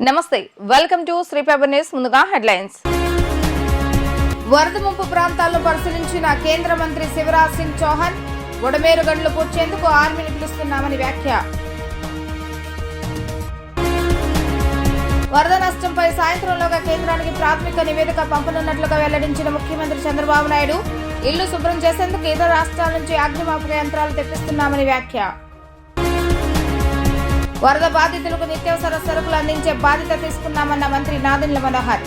నమస్తే welcome to Sri paper news. ముందుగా headlines. వరద ముంపు ప్రాంతాలను పరిశీలించిన కేంద్ర మంత్రి శివరాజ్ సింగ్ చౌహాన్ బుడమేరు గండ్లు పూడ్చేందుకు ఆర్మీని పిలుస్తున్నామని వ్యాఖ్య. వరద నష్టంపై సాయంత్రంలోగా కేంద్రానికి ప్రాథమిక నివేదిక పంపనున్నట్లుగా వెల్లడించిన ముఖ్యమంత్రి చంద్రబాబు నాయుడు ఇళ్లు శుభ్రం చేసేందుకు ఇతర రాష్ట్రాల నుంచి అగ్నిమాపక యంత్రాలు తెప్పిస్తున్నామని వ్యాఖ్య. వరద బాధితులకు నిత్యావసర సరుకులు అందించే బాధ్యత తీసుకున్నామన్న మంత్రి నాదెండ్ల మనోహర్.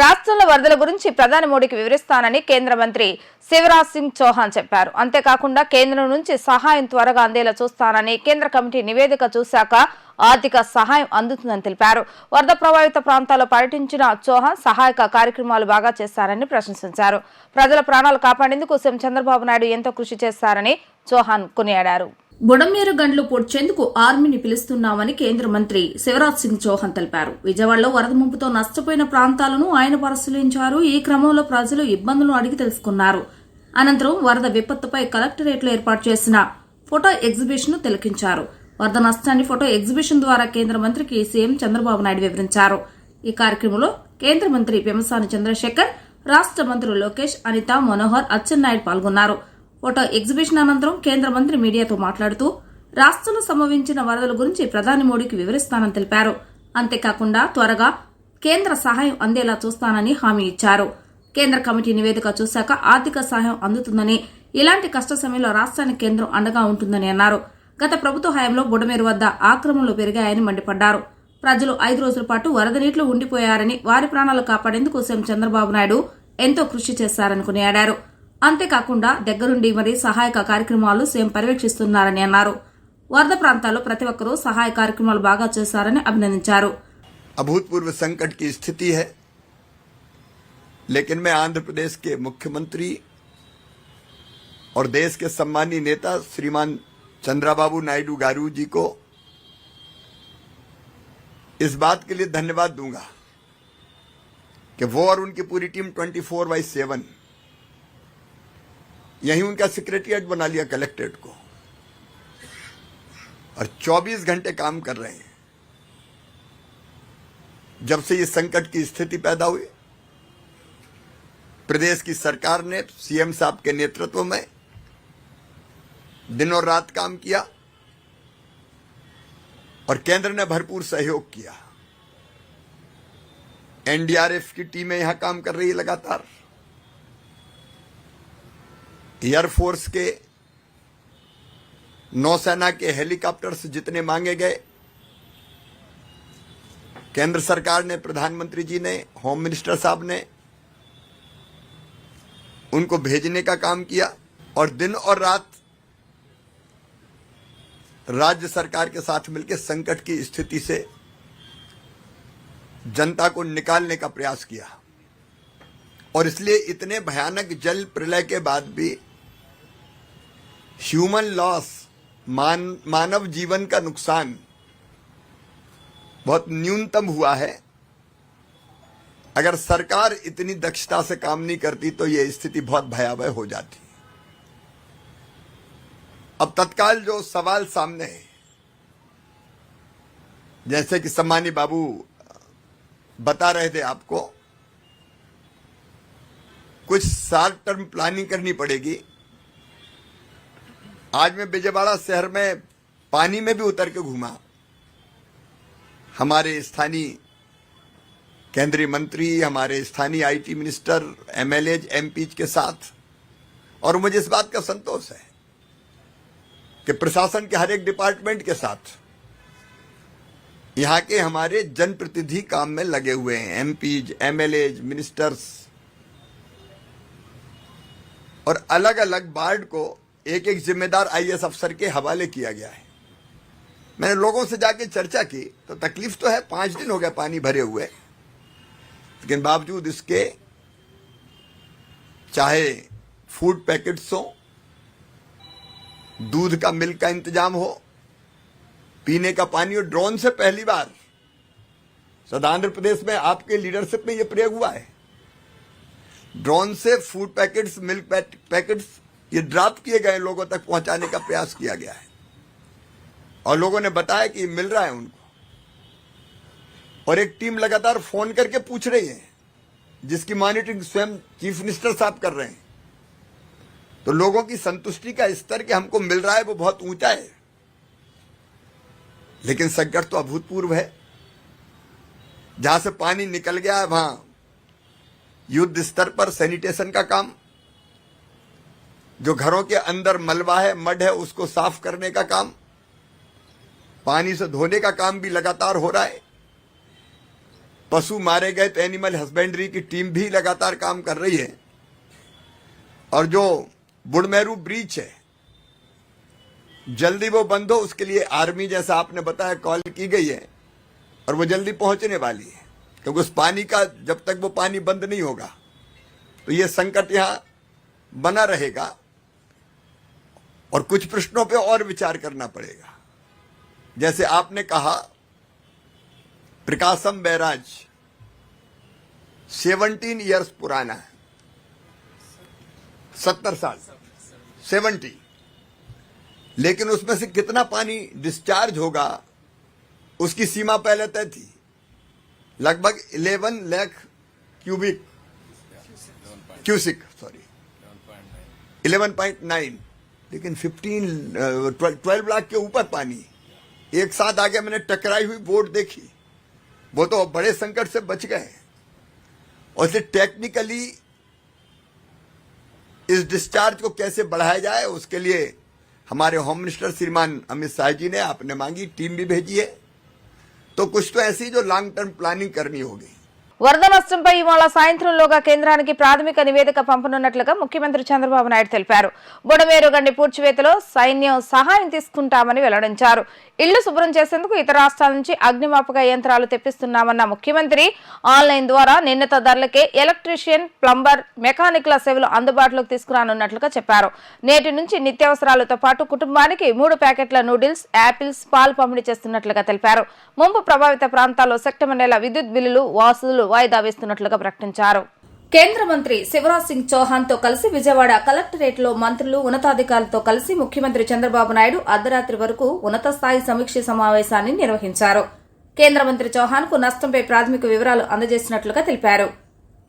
రాష్ట్రంలో వరదల గురించి ప్రధాని మోడీకి వివరిస్తానని కేంద్ర మంత్రి శివరాజ్ సింగ్ చౌహాన్ చెప్పారు. అంతేకాకుండా కేంద్రం నుంచి సహాయం త్వరగా అందేలా చూస్తానని, కేంద్ర కమిటీ నివేదిక చూశాక ఆర్థిక సహాయం అందుతుందని తెలిపారు. వరద ప్రభావిత ప్రాంతాల్లో పర్యటించిన చౌహాన్ సహాయక కార్యక్రమాలు బాగా చేస్తారని ప్రశంసించారు. ప్రజల ప్రాణాలు కాపాడేందుకు సీఎం చంద్రబాబు నాయుడు ఎంతో కృషి చేస్తారని చౌహాన్ కొనియాడారు. బుడమేరు గండ్లు పూడ్చేందుకు ఆర్మీని పిలుస్తున్నామని కేంద్ర మంత్రి శివరాజ్ సింగ్ చౌహాన్ తెలిపారు. విజయవాడలో వరద ముంపుతో నష్టపోయిన ప్రాంతాలను ఆయన పరిశీలించారు. ఈ క్రమంలో ప్రజలు ఇబ్బందులను అడిగి తెలుసుకున్నారు. అనంతరం వరద విపత్తుపై కలెక్టరేట్లో ఏర్పాటు చేసిన ఫోటో ఎగ్జిబిషన్ ను తిలకించారు. వరద నష్టాన్ని ఫోటో ఎగ్జిబిషన్ ద్వారా కేంద్ర మంత్రికి సీఎం చంద్రబాబు నాయుడు వివరించారు. ఈ కార్యక్రమంలో కేంద్ర మంత్రి పెమ్మసాని చంద్రశేఖర్, రాష్ట మంత్రులు లోకేష్, అనిత, మనోహర్, అచ్చెన్నాయుడు పాల్గొన్నారు. ఫోటో ఎగ్జిబిషన్ అనంతరం కేంద్ర మంత్రి మీడియాతో మాట్లాడుతూ రాష్ట్రంలో సంభవించిన వరదల గురించి ప్రధాని మోడీకి వివరిస్తానని తెలిపారు. అంతేకాకుండా త్వరగా కేంద్ర సహాయం అందేలా చూస్తానని హామీ ఇచ్చారు. కేంద్ర కమిటీ నివేదిక చూశాక ఆర్థిక సహాయం అందుతుందని, ఇలాంటి కష్ట సమయంలో రాష్ట్రానికి కేంద్రం అండగా ఉంటుందని అన్నారు. గత ప్రభుత్వ హయాంలో బుడమేరు వద్ద ఆక్రమణలు పెరిగాయని మండిపడ్డారు. ప్రజలు 5 రోజుల పాటు వరద నీటిలో ఉండిపోయారని, వారి ప్రాణాలు కాపాడేందుకు సీఎం చంద్రబాబు నాయుడు ఎంతో కృషి చేశారని కొనియాడారు. అంతేకాకుండా దగ్గరుండి మరీ సహాయక కార్యక్రమాలు సీఎం పర్యవేక్షిస్తున్నారని అన్నారు. వరద ప్రాంతాల్లో ప్రతి ఒక్కరూ సహాయ కార్యక్రమాలు బాగా చేశారని అభినందించారు. अभूतपूर्व संकट की स्थिति है, लेकिन मैं आंध्र प्रदेश के मुख्यमंत्री और देश के सम्मानीय नेता श्रीमान चंद्रबाबू नायडू गारू जी को इस बात के लिए धन्यवाद दूंगा कि वो और उनकी पूरी टीम 24/7 यहीं उनका सेक्रेटरिएट बना लिया कलेक्ट्रेट को और 24 घंटे काम कर रहे हैं. जब से ये संकट की स्थिति पैदा हुई, प्रदेश की सरकार ने सीएम साहब के नेतृत्व में दिन और रात काम किया और केंद्र ने भरपूर सहयोग किया. एनडीआरएफ की टीमें यहां काम कर रही है लगातार. एयरफोर्स के, नौसेना के हेलीकॉप्टर्स जितने मांगे गए, केंद्र सरकार ने, प्रधानमंत्री जी ने, होम मिनिस्टर साहब ने उनको भेजने का काम किया और दिन और रात राज्य सरकार के साथ मिलकर संकट की स्थिति से जनता को निकालने का प्रयास किया. और इसलिए इतने भयानक जल प्रलय के बाद भी ह्यूमन लॉस, मानव जीवन का नुकसान बहुत न्यूनतम हुआ है. अगर सरकार इतनी दक्षता से काम नहीं करती तो यह स्थिति बहुत भयावह हो जाती. अब तत्काल जो सवाल सामने है, जैसे कि सम्मानीय बाबू बता रहे थे आपको, कुछ शॉर्ट टर्म प्लानिंग करनी पड़ेगी. आज मैं विजयवाड़ा शहर में पानी में भी उतर के घूमा, हमारे स्थानीय केंद्रीय मंत्री, हमारे स्थानीय आईटी मिनिस्टर, एमएलए, एमपी के साथ, और मुझे इस बात का संतोष है कि प्रशासन के हर एक डिपार्टमेंट के साथ यहां के हमारे जनप्रतिनिधि काम में लगे हुए हैं. एमपीज, एमएलए, मिनिस्टर्स, और अलग अलग वार्ड को एक एक जिम्मेदार आईएएस अफसर के हवाले किया गया है. मैंने लोगों से जाके चर्चा की तो तकलीफ तो है, 5 दिन हो गए पानी भरे हुए, लेकिन बावजूद इसके चाहे फूड पैकेट्स हो, दूध का, मिल्क का इंतजाम हो, पीने का पानी हो. ड्रोन से पहली बार सद आंध्र प्रदेश में आपके लीडरशिप में यह प्रयोग हुआ है. ड्रोन से फूड पैकेट्स, मिल्क पैकेट्स ये ड्रॉप किए गए लोगों तक पहुंचाने का प्रयास किया गया है. और लोगों ने बताया कि मिल रहा है उनको, और एक टीम लगातार फोन करके पूछ रही है, जिसकी मॉनिटरिंग स्वयं चीफ मिनिस्टर साहब कर रहे हैं। तो लोगों की संतुष्टि का स्तर कि हमको मिल रहा है वो बहुत ऊंचा है, लेकिन संकट तो अभूतपूर्व है। जहां से पानी निकल गया है वहां युद्ध स्तर पर सैनिटेशन का काम, जो घरों के अंदर मलबा है, मड है, उसको साफ करने का काम, पानी से धोने का काम भी लगातार हो रहा है। पशु मारे गए तो एनिमल हस्बेंड्री की टीम भी लगातार काम कर रही है। और जो बुढ़मेरू ब्रीच है, जल्दी वो बंद हो, उसके लिए आर्मी, जैसा आपने बताया, कॉल की गई है, और वो जल्दी पहुंचने वाली है, क्योंकि उस पानी का जब तक वो पानी बंद नहीं होगा तो ये संकट यहां बना रहेगा, और कुछ प्रश्नों पे और विचार करना पड़ेगा। जैसे आपने कहा, प्रकाशम बैराज 17 इयर्स पुराना है, 70 साल, 70, लेकिन उसमें से कितना पानी डिस्चार्ज होगा उसकी सीमा पहले तय थी, लगभग 11 लाख क्यूसिक 11.9, लेकिन 12 लाख के ऊपर पानी एक साथ आ गया। मैंने टकराई हुई बोट देखी, वो तो बड़े संकट से बच गए। और इसे टेक्निकली इस डिस्चार्ज को कैसे बढ़ाया जाए, उसके लिए हमारे होम मिनिस्टर श्रीमान अमित शाह जी ने आपने मांगी, टीम भी भेजी है। तो कुछ तो ऐसी जो लॉन्ग टर्म प्लानिंग करनी होगी। వరద నష్టంపై ఇవాళ సాయంత్రంలోగా కేంద్రానికి ప్రాథమిక నివేదిక పంపనున్నట్లుగా ముఖ్యమంత్రి చంద్రబాబు నాయుడు తెలిపారు. బుడమేరు గండి పూడ్చివేతలో సైన్యం సహాయం తీసుకుంటామని వెల్లడించారు. ఇళ్లు శుభ్రం చేసేందుకు ఇతర రాష్ట్రాల నుంచి అగ్నిమాపక యంత్రాలు తెప్పిస్తున్నామన్న ముఖ్యమంత్రి ఆన్లైన్ ద్వారా నిర్ణీత ధరలకే ఎలక్ట్రీషియన్, ప్లంబర్, మెకానిక్ల సేవలు అందుబాటులోకి తీసుకురానున్నట్లుగా చెప్పారు. నేటి నుంచి నిత్యావసరాలతో పాటు కుటుంబానికి 3 ప్యాకెట్ల నూడిల్స్, యాపిల్స్, పాలు పంపిణీ చేస్తున్నట్లుగా తెలిపారు. ముంపు ప్రభావిత ప్రాంతాల్లో సెప్టెంబర్ నెల విద్యుత్ బిల్లులు, వాసులు వాయిదా వేస్తున్నట్లుగా ప్రకటించారు. కేంద్ర మంత్రి శివరాజ్ సింగ్ చౌహాన్ తో కలిసి విజయవాడ కలెక్టరేట్ లో మంత్రులు, ఉన్నతాధికారులతో కలిసి ముఖ్యమంత్రి చంద్రబాబు నాయుడు అర్ధరాత్రి వరకు ఉన్నత స్థాయి సమీక్ష సమావేశాన్ని నిర్వహించారు. కేంద్ర మంత్రి చౌహాన్ కు నష్టంపై ప్రాథమిక వివరాలు అందజేసినట్లుగా తెలిపారు.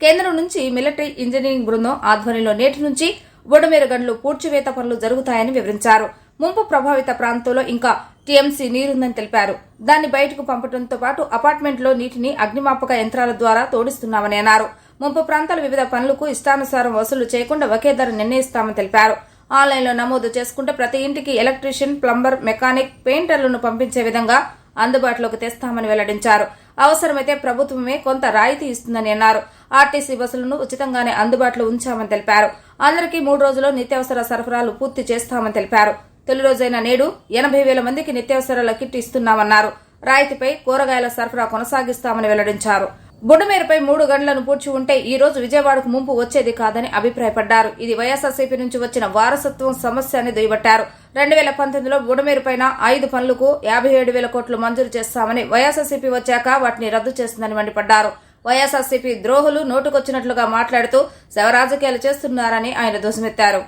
కేంద్రం నుంచి మిలిటరీ ఇంజనీరింగ్ బృందం ఆధ్వర్యంలో నేటి నుంచి బుడమేరు గండ్లు పూడ్చివేత పనులు జరుగుతాయని వివరించారు. ముంపు ప్రభావిత ప్రాంతంలో ఇంకా టీఎంసీ నీరుందని తెలిపారు. దాన్ని బయటకు పంపడంతో పాటు అపార్ట్మెంట్లో నీటిని అగ్నిమాపక యంత్రాల ద్వారా తోడిస్తున్నామని అన్నారు. ముంపు ప్రాంతాల వివిధ పనులకు ఇష్టానుసారం వసూలు చేయకుండా ఒకే ధర నిర్ణయిస్తామని తెలిపారు. ఆన్లైన్లో నమోదు చేసుకుంటే ప్రతి ఇంటికి ఎలక్ట్రీషియన్, ప్లంబర్, మెకానిక్, పెయింటర్లను పంపించే విధంగా అందుబాటులోకి తెస్తామని వెల్లడించారు. అవసరమైతే ప్రభుత్వమే కొంత రాయితీ ఇస్తుందని అన్నారు. ఆర్టీసీ బస్సులను ఉచితంగానే అందుబాటులో ఉంచామని తెలిపారు. అందరికీ 3 రోజుల్లో నిత్యావసర సరఫరాలు పూర్తి చేస్తామని తెలిపారు. తొలి రోజైన నేడు 80,000 మందికి నిత్యావసరాల కిట్ ఇస్తున్నామన్నారు. రాయితీపై కూరగాయల సరఫరా కొనసాగిస్తామని వెల్లడించారు. బుడమేరుపై 3 గంటలను పూడ్చి ఉంటే ఈ రోజు విజయవాడకు ముంపు వచ్చేది కాదని అభిప్రాయపడ్డారు. ఇది వైఎస్ఆర్సీపీ నుంచి వచ్చిన వారసత్వం సమస్య అని దుయ్యబట్టారు. 2019లో బుడమేరుపైన 5 పనులకు 57,000 కోట్లు మంజూరు చేస్తామని, వైఎస్ఆర్సీపీ వచ్చాక వాటిని రద్దు చేస్తుందని మండిపడ్డారు. వైఎస్ఆర్సీపీ ద్రోహులు నోటుకొచ్చినట్లుగా మాట్లాడుతూ శవ రాజకీయాలు చేస్తున్నారని ఆయన ధ్వజమెత్తారు.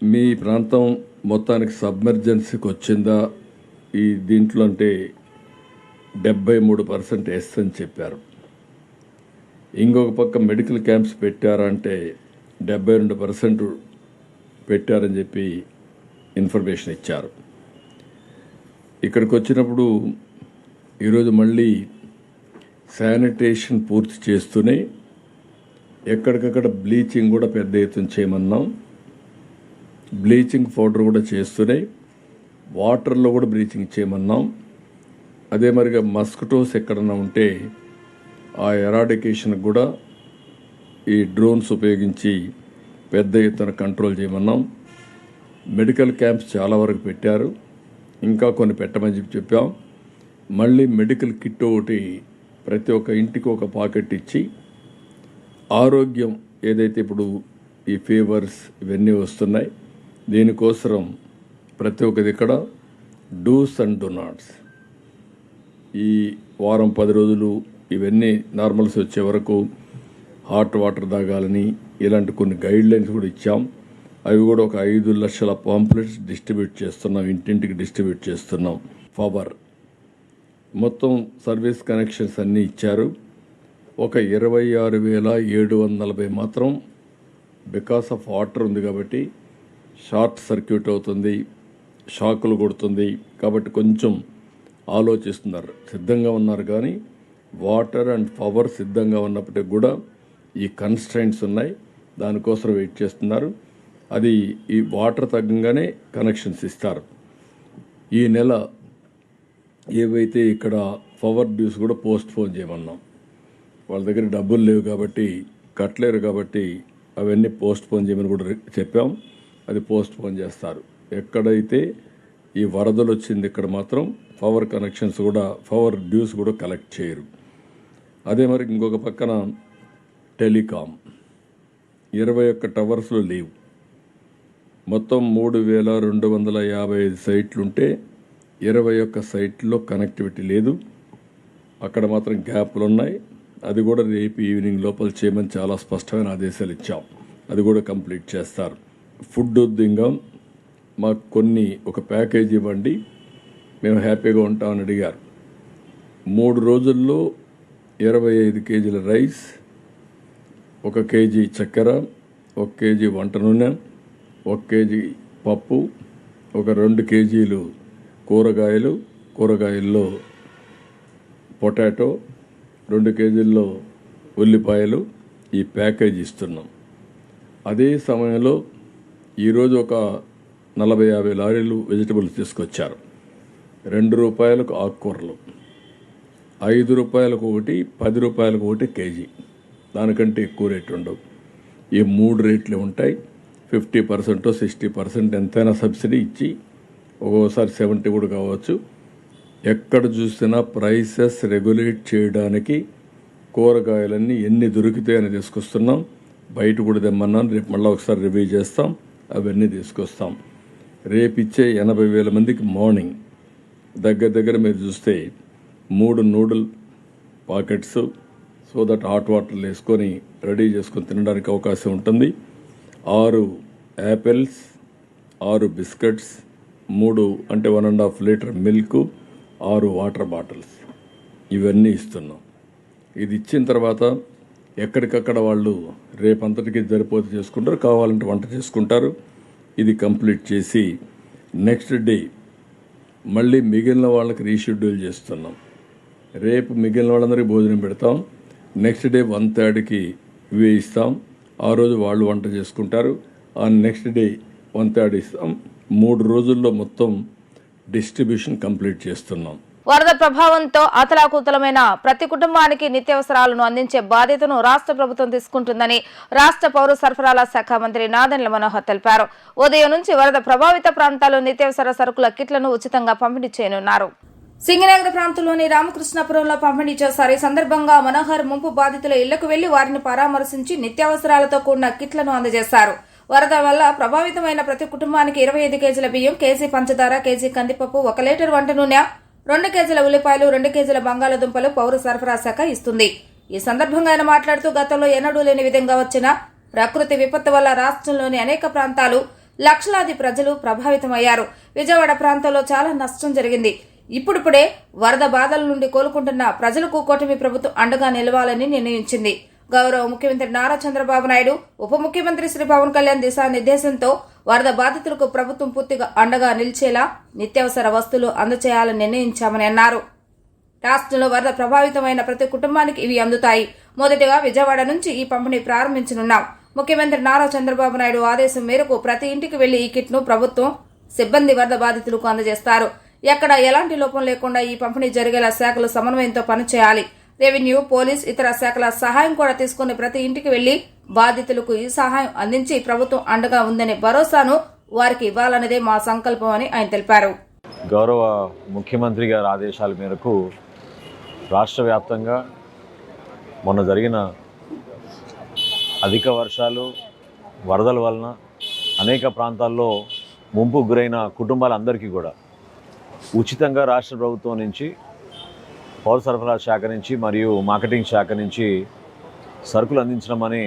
మీ ప్రాంతం మొత్తానికి సబ్మెర్జెన్సీకి వచ్చిందా ఈ దీంట్లో అంటే 73% ఎస్ అని చెప్పారు. ఇంకొక పక్క మెడికల్ క్యాంప్స్ పెట్టారంటే 72% పెట్టారని చెప్పి ఇన్ఫర్మేషన్ ఇచ్చారు. ఇక్కడికి వచ్చినప్పుడు ఈరోజు మళ్ళీ శానిటేషన్ పూర్తి చేస్తూనే ఎక్కడికక్కడ బ్లీచింగ్ కూడా పెద్ద ఎత్తున చేయమన్నాం. బ్లీచింగ్ పౌడర్ కూడా చేస్తూనే వాటర్లో కూడా బ్లీచింగ్ చేయమన్నాం. అదే మరిగా మస్కిటోస్ ఎక్కడన్నా ఉంటే ఆ ఎరాడికేషన్ కూడా ఈ డ్రోన్స్ ఉపయోగించి పెద్ద ఎత్తున కంట్రోల్ చేయమన్నాం. మెడికల్ క్యాంప్స్ చాలా వరకు పెట్టారు, ఇంకా కొన్ని పెట్టమని చెప్పాం. మళ్ళీ మెడికల్ కిట్ ఒకటి ప్రతి ఒక్క ఇంటికి ఒక పాకెట్ ఇచ్చి ఆరోగ్యం ఏదైతే ఇప్పుడు ఈ ఫీవర్స్ ఇవన్నీ వస్తున్నాయి దీనికోసం ప్రతి ఒక్కది ఇక్కడ డూస్ అండ్ డూ నాట్స్ ఈ వారం 10 రోజులు ఇవన్నీ నార్మల్స్ వచ్చే వరకు హాట్ వాటర్ తాగాలని ఇలాంటి కొన్ని గైడ్ లైన్స్ కూడా ఇచ్చాం. అవి కూడా ఒక 5 లక్షల పాంప్లెట్స్ డిస్ట్రిబ్యూట్ చేస్తున్నాం, ఇంటింటికి డిస్ట్రిబ్యూట్ చేస్తున్నాం. పవర్ మొత్తం సర్వీస్ కనెక్షన్స్ అన్నీ ఇచ్చారు. ఒక 26,740 మాత్రం బికాస్ ఆఫ్ వాటర్ ఉంది కాబట్టి షార్ట్ సర్క్యూట్ అవుతుంది, షాకులు కొడుతుంది కాబట్టి కొంచెం ఆలోచిస్తున్నారు. సిద్ధంగా ఉన్నారు కానీ వాటర్ అండ్ పవర్ సిద్ధంగా ఉన్నప్పటికి కూడా ఈ కన్స్ట్రైంట్స్ ఉన్నాయి, దానికోసం వెయిట్ చేస్తున్నారు. అది ఈ వాటర్ తగ్గంగానే కనెక్షన్స్ ఇస్తారు. ఈ నెల ఏవైతే ఇక్కడ పవర్ డ్యూస్ కూడా పోస్ట్ పోన్ చేయమన్నాం. వాళ్ళ దగ్గర డబ్బులు లేవు కాబట్టి కట్టలేరు కాబట్టి అవన్నీ పోస్ట్ పోన్ చేయమని కూడా చెప్పాం. అది పోస్ట్ పోన్ చేస్తారు. ఎక్కడైతే ఈ వరదలు వచ్చింది ఇక్కడ మాత్రం పవర్ కనెక్షన్స్ కూడా పవర్ డ్యూస్ కూడా కలెక్ట్ చేయరు. అదే మరి ఇంకొక పక్కన టెలికాం 21 టవర్స్లో లేవు. మొత్తం 3,255 సైట్లుంటే 21 సైట్లో కనెక్టివిటీ లేదు. అక్కడ మాత్రం గ్యాప్లు ఉన్నాయి. అది కూడా రేపు ఈవినింగ్ లోపల చేయమని చాలా స్పష్టమైన ఆదేశాలు ఇచ్చాం. అది కూడా కంప్లీట్ చేస్తారు. ఫుడ్ ఉద్యోగం మాకు ఒక ప్యాకేజ్ ఇవ్వండి, మేము హ్యాపీగా ఉంటామని అడిగారు. 3 రోజుల్లో 25 కేజీల రైస్, 1 కేజీ చక్కెర, 1 కేజీ వంట నూనె, 1 కేజీ పప్పు, ఒక 2 కేజీలు కూరగాయల్లో పొటాటో, 2 కేజీల్లో ఉల్లిపాయలు ఈ ప్యాకేజ్ ఇస్తున్నాం. అదే సమయంలో ఈరోజు ఒక 40-50 లారీలు వెజిటబుల్స్ తీసుకొచ్చారు. 2 రూపాయలకు ఆకుకూరలు, 5 రూపాయలకు ఒకటి, 10 రూపాయలకు ఒకటి కేజీ. దానికంటే ఎక్కువ రేటు ఉండవు. ఈ 3 రేట్లు ఉంటాయి. 50% 60% ఎంతైనా సబ్సిడీ ఇచ్చి ఒక్కోసారి 70 కూడా కావచ్చు. ఎక్కడ చూసినా ప్రైసెస్ రెగ్యులేట్ చేయడానికి కూరగాయలన్నీ ఎన్ని దొరికితాయని తీసుకొస్తున్నాం. బయట కూడా తెమ్మన్నాను, రేపు మళ్ళీ ఒకసారి రివ్యూ చేస్తాం, అవన్నీ తీసుకొస్తాం. రేపు ఇచ్చే 80,000 మందికి మార్నింగ్ దగ్గర మీరు చూస్తే 3 noodle packets, so that hot వాటర్లు వేసుకొని రెడీ చేసుకొని తినడానికి అవకాశం ఉంటుంది. 6 యాపిల్స్, 6 బిస్కెట్స్, 3 అంటే 1.5 లీటర్ మిల్క్, 6 వాటర్ బాటిల్స్, ఇవన్నీ ఇస్తున్నాం. ఇది ఇచ్చిన తర్వాత ఎక్కడికక్కడ వాళ్ళు రేపంతటికి సరిపోతే చేసుకుంటారు, కావాలంటే వంట చేసుకుంటారు. ఇది కంప్లీట్ చేసి నెక్స్ట్ డే మళ్ళీ మిగిలిన వాళ్ళకి రీషెడ్యూల్ చేస్తున్నాం. రేపు మిగిలిన వాళ్ళందరికీ భోజనం పెడతాం. నెక్స్ట్ డే 1/3కి ఇవే ఇస్తాం. ఆ రోజు వాళ్ళు వంట చేసుకుంటారు. ఆ నెక్స్ట్ డే 1/3 ఇస్తాం. 3 రోజుల్లో మొత్తం డిస్ట్రిబ్యూషన్ కంప్లీట్ చేస్తున్నాం. వరద ప్రభావంతో అతలాకుతలమైన ప్రతి కుటుంబానికి నిత్యావసరాలను అందించే బాధ్యతను రాష్ట్ర ప్రభుత్వం తీసుకుంటుందని రాష్ట్ర పౌర సరఫరాల శాఖ మంత్రి నాదెండ్ల మనోహర్ తెలిపారు. ఉదయం నుంచి వరద ప్రభావిత ప్రాంతాల్లో నిత్యావసర సరుకుల కిట్లను ఉచితంగా పంపిణీ చేయనున్నారు. సింగనగర్ ప్రాంతంలోని రామకృష్ణాపురంలో పంపిణీ చేశారు. ఈ సందర్భంగా మనోహర్ ముంపు బాధితుల ఇళ్లకు వెళ్లి వారిని పరామర్శించి నిత్యావసరాలతో కూడిన కిట్లను అందజేశారు. వరద వల్ల ప్రభావితమైన ప్రతి కుటుంబానికి 25 కేజీల బియ్యం, కేజీ పంచదార, కేజీ కందిపప్పు, 1 లీటర్ వంట నూనె, 2 కేజీల ఉల్లిపాయలు, 2 కేజీల బంగాళాదుంపలు పౌర సరఫరా శాఖ ఇస్తుంది. ఈ సందర్భంగా ఆయన మాట్లాడుతూ గతంలో ఎన్నడూ లేని విధంగా వచ్చిన ప్రకృతి విపత్తు వల్ల రాష్ట్రంలోని అనేక ప్రాంతాలు, లక్షలాది ప్రజలు ప్రభావితమయ్యారు. విజయవాడ ప్రాంతంలో చాలా నష్టం జరిగింది. ఇప్పుడిప్పుడే వరద బాధల నుండి కోలుకుంటున్న ప్రజలకు కూటమి ప్రభుత్వం అండగా నిలవాలని నిర్ణయించింది. గౌరవ ముఖ్యమంత్రి నారా చంద్రబాబు నాయుడు, ఉప ముఖ్యమంత్రి శ్రీ పవన్ కళ్యాణ్ దిశానిర్దేశంతో వరద బాధితులకు ప్రభుత్వం పూర్తిగా అండగా నిలిచేలా నిత్యావసర వస్తువులు అందజేయాలని నిర్ణయించామని అన్నారు. రాష్ట్రంలో వరద ప్రభావితమైన ప్రతి కుటుంబానికి ఇవి అందుతాయి. మొదటిగా విజయవాడ నుంచి ఈ పంపిణీ ప్రారంభించనున్నాం. ముఖ్యమంత్రి నారా చంద్రబాబు నాయుడు ఆదేశం మేరకు ప్రతి ఇంటికి వెళ్లి ఈ కిట్ను ప్రభుత్వం సిబ్బంది వరద బాధితులకు అందజేస్తారు. ఎక్కడ ఎలాంటి లోపం లేకుండా ఈ పంపిణీ జరిగేలా శాఖలు సమన్వయంతో పనిచేయాలి. రెవెన్యూ, పోలీస్, ఇతర శాఖల సహాయం కూడా తీసుకుని ప్రతి ఇంటికి వెళ్లి బాధితులకు ఈ సహాయం అందించి ప్రభుత్వం అండగా ఉందనే భరోసాను వారికి ఇవ్వాలన్నదే మా సంకల్పం అని ఆయన తెలిపారు. గౌరవ ముఖ్యమంత్రి గారి ఆదేశాల మేరకు రాష్ట్ర వ్యాప్తంగా మొన్న జరిగిన అధిక వర్షాలు, వరదల వలన అనేక ప్రాంతాల్లో ముంపుకు గురైన కుటుంబాలందరికీ కూడా ఉచితంగా రాష్ట్ర ప్రభుత్వం నుంచి, పౌర సరఫరా శాఖ నుంచి మరియు మార్కెటింగ్ శాఖ నుంచి సరుకులు అందించడమని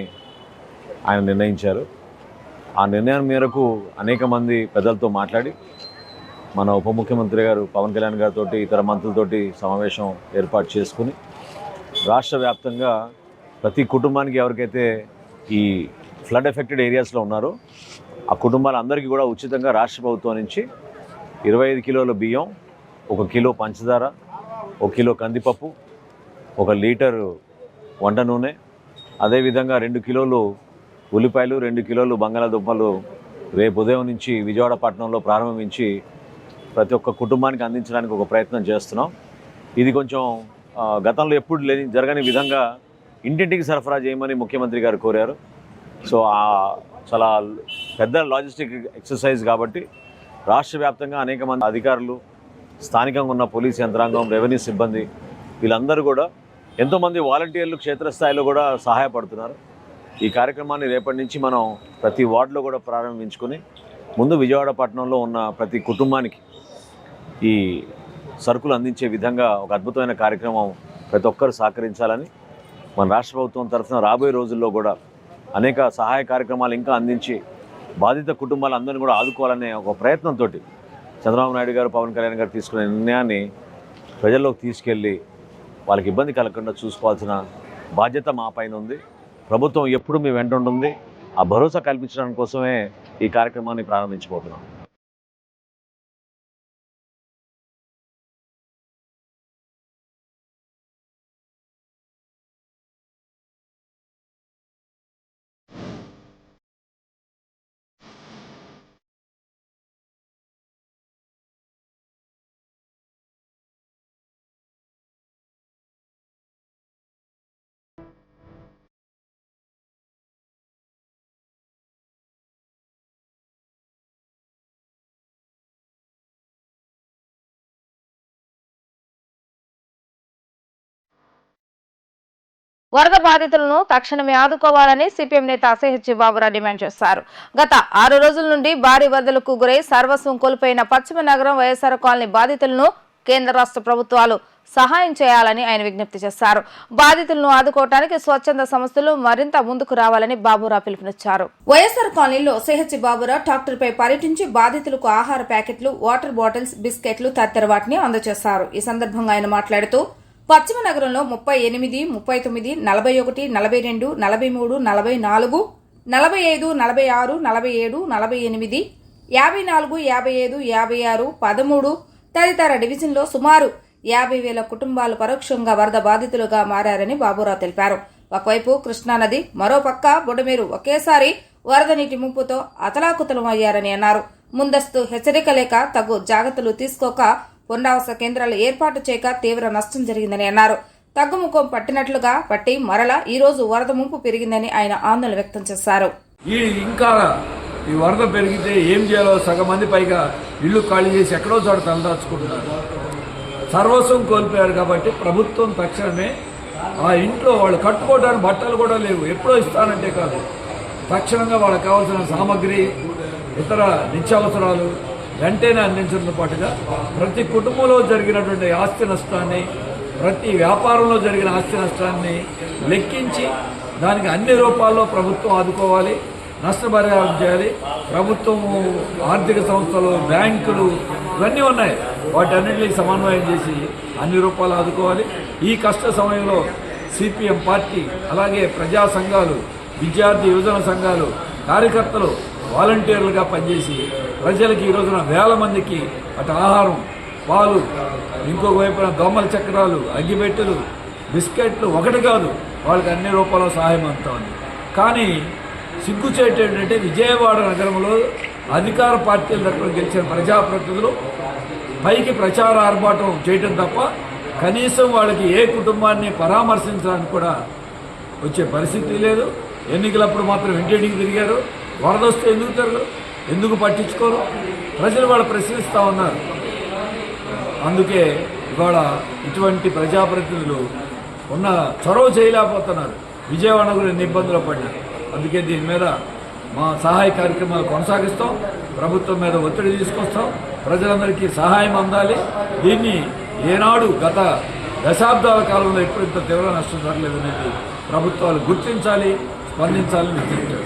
ఆయన నిర్ణయించారు. ఆ నిర్ణయం మేరకు అనేక మంది పెద్దలతో మాట్లాడి మన ఉప ముఖ్యమంత్రి గారు పవన్ కళ్యాణ్ గారితో ఇతర మంత్రులతోటి సమావేశం ఏర్పాటు చేసుకుని రాష్ట్ర వ్యాప్తంగా ప్రతి కుటుంబానికి ఎవరికైతే ఈ ఫ్లడ్ ఎఫెక్టెడ్ ఏరియాస్లో ఉన్నారో ఆ కుటుంబాలందరికీ కూడా ఉచితంగా రాష్ట్ర ప్రభుత్వం నుంచి 25 కిలోల బియ్యం, 1 కిలో పంచదార, 1 కిలో కందిపప్పు, 1 లీటరు వంట నూనె, అదేవిధంగా 2 కిలోలు ఉల్లిపాయలు, 2 కిలోలు బంగాళాదుంపలు రేపు ఉదయం నుంచి విజయవాడ పట్టణంలో ప్రారంభించి ప్రతి ఒక్క కుటుంబానికి అందించడానికి ఒక ప్రయత్నం చేస్తున్నాం. ఇది కొంచెం గతంలో ఎప్పుడు జరగని విధంగా ఇంటింటికి సరఫరా చేయమని ముఖ్యమంత్రి గారు కోరారు. సో చాలా పెద్ద లాజిస్టిక్ ఎక్సర్సైజ్ కాబట్టి రాష్ట్ర వ్యాప్తంగా అనేక మంది అధికారులు, స్థానికంగా ఉన్న పోలీస్ యంత్రాంగం, రెవెన్యూ సిబ్బంది వీళ్ళందరూ కూడా ఎంతోమంది వాలంటీర్లు క్షేత్రస్థాయిలో కూడా సహాయపడుతున్నారు. ఈ కార్యక్రమాన్ని రేపటి నుంచి మనం ప్రతి వార్డులో కూడా ప్రారంభించుకొని ముందు విజయవాడ పట్టణంలో ఉన్న ప్రతి కుటుంబానికి ఈ సరుకులు అందించే విధంగా ఒక అద్భుతమైన కార్యక్రమం ప్రతి ఒక్కరు సహకరించాలని మన రాష్ట్ర ప్రభుత్వం తరఫున రాబోయే రోజుల్లో కూడా అనేక సహాయ కార్యక్రమాలు ఇంకా అందించి బాధిత కుటుంబాలందరినీ కూడా ఆదుకోవాలనే ఒక ప్రయత్నంతో చంద్రబాబు నాయుడు గారు, పవన్ కళ్యాణ్ గారు తీసుకునే నిర్ణయాన్ని ప్రజల్లోకి తీసుకెళ్ళి వాళ్ళకి ఇబ్బంది కలగకుండా చూసుకోవాల్సిన బాధ్యత మా పైన ఉంది. ప్రభుత్వం ఎప్పుడు మీ వెంట ఉంటుంది. ఆ భరోసా కల్పించడానికి కోసమే ఈ కార్యక్రమాన్ని ప్రారంభించబోతున్నాం. వరద బాధితులను తక్షణమే ఆదుకోవాలని సిపిఎం నేత సిహెచ్ బాబురావు డిమాండ్ చేశారు. గత 6 రోజుల నుండి భారీ వరదలకు గురై సర్వస్వం కోల్పోయిన పశ్చిమ నగరం వైఎస్ఆర్ కాలనీ బాధితులను కేంద్ర రాష్ట్ర ప్రభుత్వాలు సహాయం చేయాలని ఆయన విజ్ఞప్తి చేశారు. బాధితులను ఆదుకోవడానికి స్వచ్ఛంద సంస్థలు మరింత ముందుకు రావాలని బాబురావు పిలుపునిచ్చారు. వైఎస్ఆర్ కాలనీలో సిహెచ్ బాబురావు ట్రాక్టర్పై పర్యటించి బాధితులకు ఆహార ప్యాకెట్లు, వాటర్ బాటిల్స్, బిస్కెట్లు తదితర వాటిని అందజేశారు. ఈ సందర్భంగా ఆయన మాట్లాడుతూ పశ్చిమ నగరంలో 38, 39, 41, 42, 43, 44, 45, 46, 47, 48, 54, 55, 56, 13 తదితర డివిజన్లో సుమారు 50,000 కుటుంబాలు పరోక్షంగా వరద బాధితులుగా మారారని బాబురావు తెలిపారు. ఒకవైపు కృష్ణానది, మరోపక్క బుడమేరు ఒకేసారి వరద నీటి ముంపుతో అతలాకుతలం అయ్యారని అన్నారు. ముందస్తు హెచ్చరిక లేక తగు జాగ్రత్తలు తీసుకోక పునరావాస కేంద్రాలు ఏర్పాటు చేయక తీవ్ర నష్టం జరిగిందని అన్నారు. తగ్గుముఖం పట్టినట్లుగా పట్టి మరలా ఈ రోజు వరద ముంపు పెరిగిందని ఆయన ఆందోళన వ్యక్తం చేశారు. ఇంకా ఈ వరద పెరిగితే ఏం చేయాలో సగం మంది పైగా ఇళ్లు ఖాళీ చేసి ఎక్కడో చోట తలదాచుకుంటున్నారు. సర్వస్వం కోల్పోయారు కాబట్టి ప్రభుత్వం తక్షణమే ఆ ఇంట్లో వాళ్ళు కట్టుకోవడానికి బట్టలు కూడా లేవు, ఎప్పుడో ఇస్తానంటే కాదు, తక్షణంగా వాళ్ళకి కావాల్సిన సామగ్రి, ఇతర నిత్యావసరాలు వెంటనే అందించడంతో పాటుగా ప్రతి కుటుంబంలో జరిగినటువంటి ఆస్తి నష్టాన్ని, ప్రతి వ్యాపారంలో జరిగిన ఆస్తి నష్టాన్ని లెక్కించి దానికి అన్ని రూపాల్లో ప్రభుత్వం ఆదుకోవాలి, నష్టపరిహారం చేయాలి. ప్రభుత్వము, ఆర్థిక సంస్థలు, బ్యాంకులు ఇవన్నీ ఉన్నాయి, వాటన్నింటినీ సమన్వయం చేసి అన్ని రూపాలు ఆదుకోవాలి. ఈ కష్ట సమయంలో సిపిఎం పార్టీ, అలాగే ప్రజా సంఘాలు, విద్యార్థి యువజన సంఘాలు, కార్యకర్తలు వాలంటీర్లుగా పనిచేసి ప్రజలకి ఈ రోజున వేల మందికి అటు ఆహారం, పాలు, ఇంకొక వైపున దోమల చక్రాలు, అగ్గిపెట్టెలు, బిస్కెట్లు ఒకటి కాదు, వాళ్ళకి అన్ని రూపాయల సహాయం అంతా ఉంది. కానీ సిగ్గుచేటు ఏంటంటే విజయవాడ నగరంలో అధికార పార్టీల తరఫున గెలిచిన ప్రజాప్రతినిధులు పైకి ప్రచార ఆర్భాటం చేయటం తప్ప కనీసం వాళ్ళకి ఏ కుటుంబాన్ని పరామర్శించడానికి కూడా వచ్చే పరిస్థితి లేదు. ఎన్నికలప్పుడు మాత్రం ఇంటింటికి తిరిగారు. వరద వస్తే ఎందుకు తిరగరు, ఎందుకు పట్టించుకోరు? ప్రజలు వాళ్ళు ప్రశ్నిస్తూ ఉన్నారు. అందుకే ఇవాళ ఇటువంటి ప్రజాప్రతినిధులు ఉన్న చొరవ చేయలేకపోతున్నారు. విజయవాడ గురించి ఇబ్బందులు పడినారు. అందుకే దీని మీద మా సహాయ కార్యక్రమాలు కొనసాగిస్తాం, ప్రభుత్వం మీద ఒత్తిడి తీసుకొస్తాం, ప్రజలందరికీ సహాయం అందాలి. దీన్ని ఏనాడు గత దశాబ్దాల కాలంలో ఎప్పుడు ఇంత తీవ్ర నష్టం జరగలేదనేది ప్రభుత్వాలు గుర్తించాలి, స్పందించాలని నిర్ణయించారు.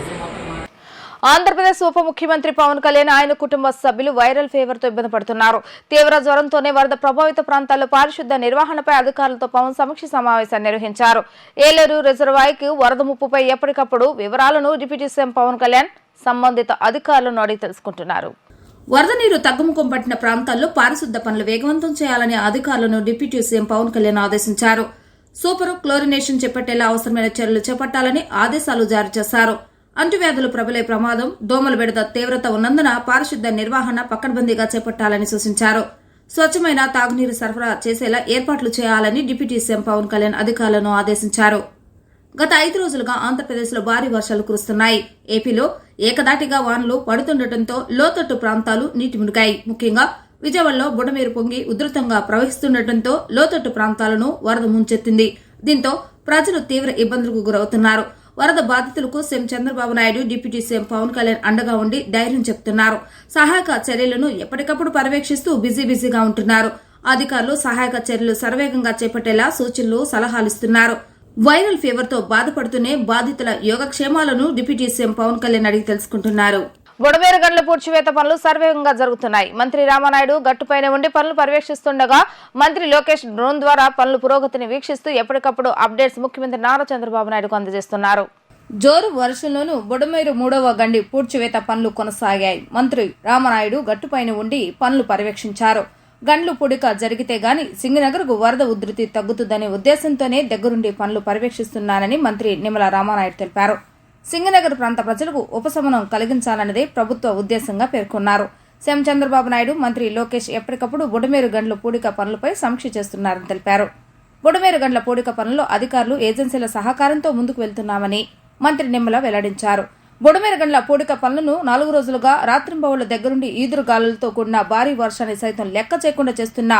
ఆంధ్రప్రదేశ్ ఉప ముఖ్యమంత్రి పవన్ కళ్యాణ్ ఆయన కుటుంబ సభ్యులు వైరల్ ఫీవర్ తో ఇబ్బంది పడుతున్నారు. తీవ్ర జ్వరంతోనే వరద ప్రభావిత ప్రాంతాల్లో పారిశుద్ధ నిర్వహణపై అధికారులతో పవన్ సమీక్ష సమావేశాన్ని నిర్వహించారు. ఏలేరు రిజర్వాయర్కు వరద ముప్పుపై ఎప్పటికప్పుడు వివరాలను డిప్యూటీ సీఎం పవన్ కళ్యాణ్ సంబంధిత అధికారులను అడిగి తెలుసుకుంటున్నారు. వరద నీరు తగ్గుముఖం పట్టిన ప్రాంతాల్లో పారిశుద్ధ పనులు వేగవంతం చేయాలని అధికారులను డిప్యూటీ సీఎం పవన్ కళ్యాణ్ ఆదేశించారు. సూపర్ క్లోరినేషన్ చేపట్టేలా అవసరమైన చర్యలు చేపట్టాలని ఆదేశాలు జారీ చేశారు. అంటువ్యాధులు ప్రబలే ప్రమాదం, దోమల బెడద తీవ్రత ఉన్నందున పారిశుద్ధ నిర్వహణ పకడ్బందీగా చేపట్టాలని సూచించారు. స్వచ్ఛమైన తాగునీరు సరఫరా చేసేలా ఏర్పాట్లు చేయాలని డిప్యూటీ సీఎం పవన్ కళ్యాణ్ అధికారులను ఆదేశించారు. గత 5 రోజులుగా ఆంధ్రప్రదేశ్లో భారీ వర్షాలు కురుస్తున్నాయి. ఏపీలో ఏకదాటిగా వానలు పడుతుండటంతో లోతట్టు ప్రాంతాలు నీటి మునిగాయి. ముఖ్యంగా విజయవాడలో బుడమేరు పొంగి ఉధృతంగా ప్రవహిస్తుండటంతో లోతట్టు ప్రాంతాలను వరద ముంచెత్తింది. దీంతో ప్రజలు తీవ్ర ఇబ్బందులకు గురవుతున్నారు. వరద బాధితులకు CM Chandrababu Naidu, deputy CM Pawan Kalyan అండగా ఉండి ధైర్యం చెప్తున్నారు. సహాయక చర్యలను ఎప్పటికప్పుడు పర్యవేక్షిస్తూ బిజీగా ఉంటున్నారు. అధికారులు సహాయక చర్యలు శరవేగంగా చేపట్టేలా సూచనలు, సలహాలిస్తున్నారు. వైరల్ ఫీవర్ తో బాధపడుతూనే బాధితుల యోగక్షేమాలను డిప్యూటీ సీఎం పవన్ కళ్యాణ్ అడిగి తెలుసుకుంటున్నారు. బుడమేరు గండ్ల పూడ్చివేత పనులు సర్వేగంగా జరుగుతున్నాయి. మంత్రి రామానాయుడు గట్టుపైన ఉండి పనులు పర్యవేక్షిస్తుండగా మంత్రి లోకేష్ డ్రోన్ ద్వారా పనుల పురోగతిని వీక్షిస్తూ ఎప్పటికప్పుడు అప్డేట్స్ ముఖ్యమంత్రి నారా చంద్రబాబు నాయుడుకు అందజేస్తున్నారు. జోరు వర్షంలోనూ బుడమేరు 3వ గండి పూడ్చివేత పనులు కొనసాగాయి. మంత్రి రామానాయుడు గట్టుపైన ఉండి పనులు పర్యవేక్షించారు. గండ్లు పొడిక జరిగితే గాని సింగనగర్కు వరద ఉధృతి తగ్గుతుందనే ఉద్దేశంతోనే దగ్గరుండి పనులు పర్యవేక్షిస్తున్నానని మంత్రి నిమ్మల రామానాయుడు తెలిపారు. సింగనగర్ ప్రాంత ప్రజలకు ఉపశమనం కలిగించాలన్నదే ప్రభుత్వ ఉద్దేశంగా పేర్కొన్నారు. సీఎం చంద్రబాబు నాయుడు, మంత్రి లోకేష్ ఎప్పటికప్పుడు బుడమేరు గండ్ల పూడిక పనులపై సమీక్ష చేస్తున్నారని తెలిపారు. బుడమేరు గండ్ల పూడిక పనుల్లో అధికారులు, ఏజెన్సీల సహకారంతో ముందుకు వెళ్తున్నామని మంత్రి నిమ్మల వెల్లడించారు. బుడమేరు గండ్ల పూడిక పనులను 4 రోజులుగా రాత్రింబవళ్ల దగ్గరుండి ఈదురుగాలులతో కూడిన భారీ వర్షాన్ని సైతం లెక్క చేయకుండా చేస్తున్న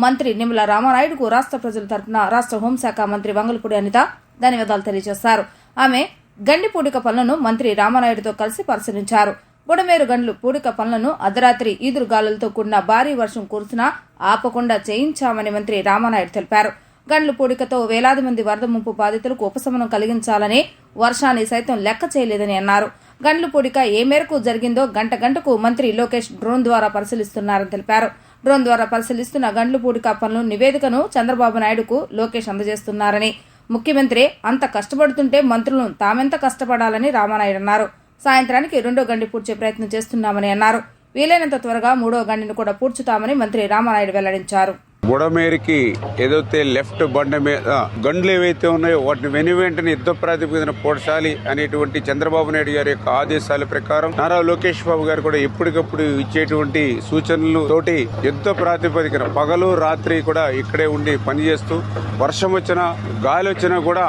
మంత్రి నిమ్మల రామానాయుడుకు రాష్ట్ర ప్రజల తరఫున రాష్ట్ర హోంశాఖ మంత్రి వంగలపూడి అనిత ధన్యవాదాలు తెలియజేశారు. ఆమె గండి పూడిక పనులను మంత్రి రామానాయుడుతో కలిసి పరిశీలించారు. బుడమేరు గండ్లు పూడిక పనులను అర్ధరాత్రి ఈదురుగాలులతో కూడిన భారీ వర్షం కురిసినా ఆపకుండా చేయించామని మంత్రి రామానాయుడు తెలిపారు. గండ్లు పూడికతో వేలాది మంది వరద ముంపు బాధితులకు ఉపశమనం కలిగించాలని వర్షాన్ని సైతం లెక్క చేయలేదని అన్నారు. గండ్లు పూడిక ఏ మేరకు జరిగిందో గంటకు మంత్రి లోకేష్ డ్రోన్ ద్వారా పరిశీలిస్తున్నారని తెలిపారు. డ్రోన్ ద్వారా పరిశీలిస్తున్న గండ్లు పూడిక పనుల నివేదికను చంద్రబాబు నాయుడుకు లోకేష్ అందజేస్తున్నారని, ముఖ్యమంత్రి అంత కష్టపడుతుంటే మంత్రులను తామెంత కష్టపడాలని రామానాయుడు అన్నారు. సాయంత్రానికి 2వ గండి పూడ్చే ప్రయత్నం చేస్తున్నామని అన్నారు. వీలైనంత త్వరగా 3వ గండిని కూడా పూడ్చుతామని మంత్రి రామానాయుడు వెల్లడించారు. బుడమేరికి ఏదైతే లెఫ్ట్ బండ మీద గండ్లు ఏవైతే ఉన్నాయో వాటిని వెనువెంటనే యుద్ధ ప్రాతిపదికన పోడ్చాలి అనేటువంటి చంద్రబాబు నాయుడు గారి యొక్క ఆదేశాల ప్రకారం నారా లోకేష్ బాబు గారు కూడా ఎప్పటికప్పుడు ఇచ్చేటువంటి సూచనలు తోటి యుద్ధ ప్రాతిపదికన పగలు రాత్రి కూడా ఇక్కడే ఉండి పనిచేస్తూ వర్షం వచ్చినా గాలి వచ్చినా కూడా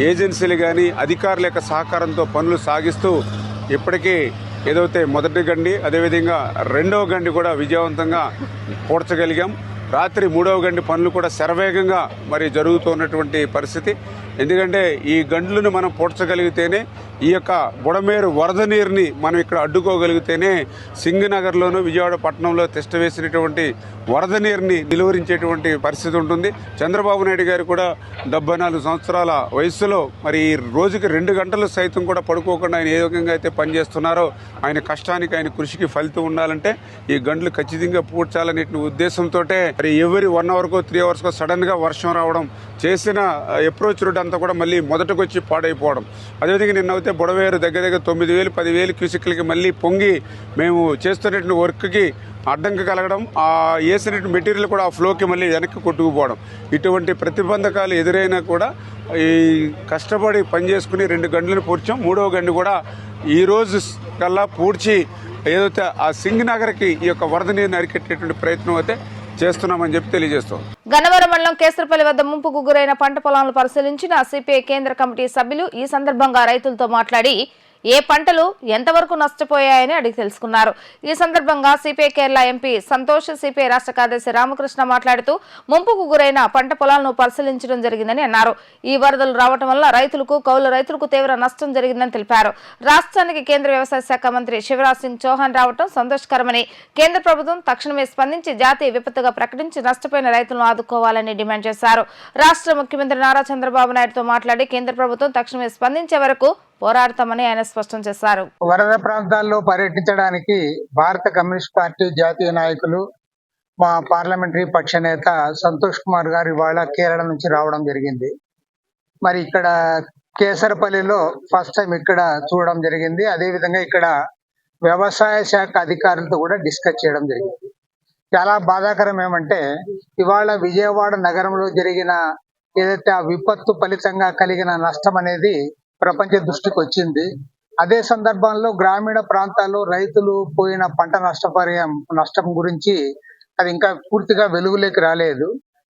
ఏజెన్సీలు కానీ అధికారుల యొక్క సహకారంతో పనులు సాగిస్తూ ఇప్పటికీ ఏదైతే మొదటి గండి అదేవిధంగా 2వ గండి కూడా విజయవంతంగా పూడ్చగలిగాం. రాత్రి 3వ గండి పనులు కూడా శరవేగంగా మరి జరుగుతున్నటువంటి పరిస్థితి. ఎందుకంటే ఈ గండ్లను మనం పూడ్చగలిగితేనే ఈ యొక్క బుడమేరు వరద నీరుని మనం ఇక్కడ అడ్డుకోగలిగితేనే సింగనగర్లోను విజయవాడ పట్టణంలో తిష్టవేసినటువంటి వరద నీరుని నిలువరించేటువంటి పరిస్థితి ఉంటుంది. చంద్రబాబు నాయుడు గారు కూడా 74 సంవత్సరాల వయస్సులో మరి ఈ రోజుకి 2 గంటలు సైతం కూడా పడుకోకుండా ఆయన ఏ విధంగా అయితే పనిచేస్తున్నారో ఆయన కష్టానికి, ఆయన కృషికి ఫలితం ఉండాలంటే ఈ గండ్లు ఖచ్చితంగా పూడ్చాలనే ఉద్దేశంతో మరి ఎవరి 1 అవర్కో 3 అవర్స్కో సడన్ గా వర్షం రావడం, చేసిన అప్రోచ్ రూట్ అంతా కూడా మళ్ళీ మొదటకొచ్చి పాడైపోవడం. అదేవిధంగా నిన్నైతే బుడవేరు దగ్గర 9,000 10,000 క్యూసిక్లకి మళ్ళీ పొంగి మేము చేస్తున్నటువంటి వర్క్కి అడ్డంకి కలగడం, ఆ వేసినటువంటి మెటీరియల్ కూడా ఆ ఫ్లోకి మళ్ళీ వెనక్కి కొట్టుకుపోవడం, ఇటువంటి ప్రతిబంధకాలు ఎదురైనా కూడా ఈ కష్టపడి పనిచేసుకుని 2 గంటలను పూడ్చాం. 3వ గండి కూడా ఈ రోజు కల్లా పూడ్చి ఏదైతే ఆ సింగనగర్కి ఈ యొక్క వరద నీరుని అరికెట్టేటువంటి ప్రయత్నం అయితే చేస్తున్నామని చెప్పి తెలియజేస్తాం. గన్నవరం మండలం కేసరపల్లి వద్ద ముంపుకు గురైన పంట పొలాలను పరిశీలించిన సిపిఐ కేంద్ర కమిటీ సభ్యులు ఈ సందర్భంగా రైతులతో మాట్లాడి ఏ పంటలు ఎంతవరకు నష్టపోయాయని అడిగి తెలుసుకున్నారు. ఈ సందర్భంగా CPI Kerala MP Santosh, CPI రాష్ట్ర కార్యదర్శి రామకృష్ణ మాట్లాడుతూ ముంపుకు గురైన పంట పొలాలను పరిశీలించడం జరిగిందని అన్నారు. ఈ వరదలు రావడం వల్ల కౌలు రైతులకు తీవ్ర నష్టం జరిగిందని తెలిపారు. రాష్ట్రానికి కేంద్ర వ్యవసాయ శాఖ మంత్రి శివరాజ్ సింగ్ చౌహాన్ రావడం సంతోషకరమని, కేంద్ర ప్రభుత్వం తక్షణమే స్పందించి జాతీయ విపత్తుగా ప్రకటించి నష్టపోయిన రైతులను ఆదుకోవాలని డిమాండ్ చేశారు. రాష్ట్ర ముఖ్యమంత్రి నారా చంద్రబాబు నాయుడుతో మాట్లాడి కేంద్ర ప్రభుత్వం తక్షణమే స్పందించే వరకు పోరాడతామని ఆయన స్పష్టం చేశారు. వరద ప్రాంతాల్లో పర్యటించడానికి భారత కమ్యూనిస్ట్ పార్టీ జాతీయ నాయకులు మా పార్లమెంటరీ పక్ష నేత సంతోష్ కుమార్ గారు ఇవాళ కేరళ నుంచి రావడం జరిగింది. మరి ఇక్కడ కేసరపల్లిలో ఫస్ట్ టైం ఇక్కడ చూడడం జరిగింది. అదేవిధంగా ఇక్కడ వ్యవసాయ శాఖ అధికారులతో కూడా డిస్కస్ చేయడం జరిగింది. చాలా బాధాకరం ఏమంటే ఇవాళ విజయవాడ నగరంలో జరిగిన ఏదైతే ఆ విపత్తు ఫలితంగా కలిగిన నష్టం అనేది ప్రపంచ దృష్టికి వచ్చింది. అదే సందర్భంలో గ్రామీణ ప్రాంతాల్లో రైతులు పోయిన పంట నష్టం గురించి అది ఇంకా పూర్తిగా వెలుగులోకి రాలేదు.